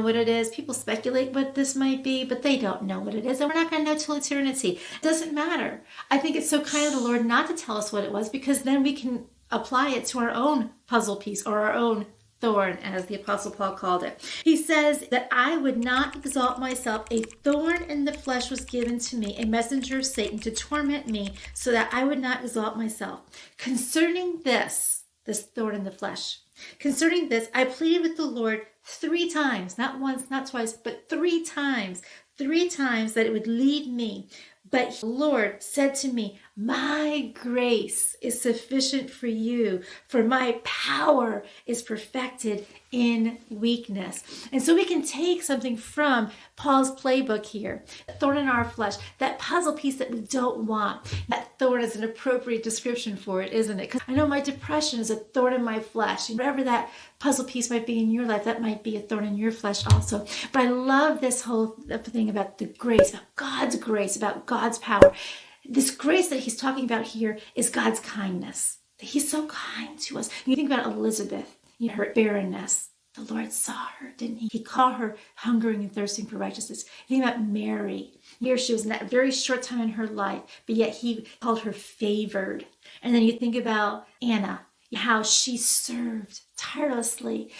what it is. People speculate what this might be, but they don't know what it is. And we're not going to know till eternity. It doesn't matter. I think it's so kind of the Lord not to tell us what it was, because then we can apply it to our own puzzle piece or our own thorn, as the Apostle Paul called it. He says that I would not exalt myself. A thorn in the flesh was given to me, a messenger of Satan to torment me, so that I would not exalt myself. Concerning this thorn in the flesh, concerning this, I pleaded with the Lord 3 times, not once, not twice, but 3 times, that it would leave me. But the Lord said to me, my grace is sufficient for you, for my power is perfected in weakness. And so we can take something from Paul's playbook here, that thorn in our flesh, that puzzle piece that we don't want. That thorn is an appropriate description for it, isn't it? Because I know my depression is a thorn in my flesh. Whatever that puzzle piece might be in your life, that might be a thorn in your flesh also. But I love this whole thing about the grace, about God's grace, about God's power. This grace that he's talking about here is God's kindness. He's so kind to us. You think about Elizabeth, her barrenness. The Lord saw her, didn't he? He called her hungering and thirsting for righteousness. You think about Mary. Here she was in that very short time in her life, but yet he called her favored. And then you think about Anna, how she served tirelessly,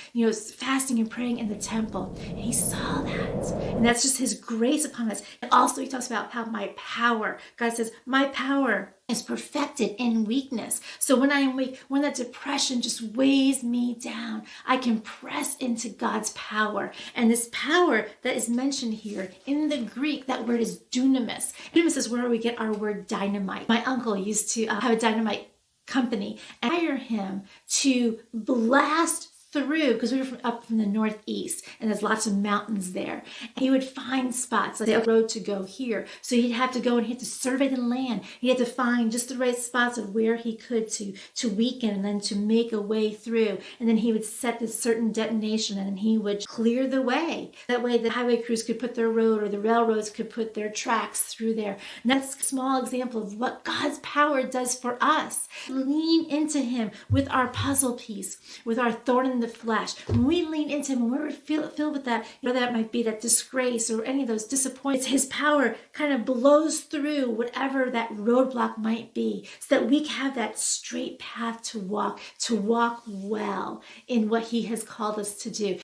fasting and praying in the temple. And he saw that. And that's just his grace upon us. And also he talks about how my power, God says, my power is perfected in weakness. So when I am weak, when that depression just weighs me down, I can press into God's power. And this power that is mentioned here in the Greek, that word is dunamis. Dunamis is where we get our word dynamite. My uncle used to have a dynamite company and hire him to blast through, because we were up from the northeast and there's lots of mountains there. And he would find spots, like a road to go here. So he'd have to go and he had to survey the land. He had to find just the right spots of where he could to weaken and then to make a way through. And then he would set this certain detonation and then he would clear the way. That way the highway crews could put their road, or the railroads could put their tracks through there. And that's a small example of what God's power does for us. Lean into him with our puzzle piece, with our thorn in the flesh. When we lean into him, when we're filled with that, that might be that disgrace or any of those disappointments, his power kind of blows through whatever that roadblock might be, so that we can have that straight path to walk well in what he has called us to do.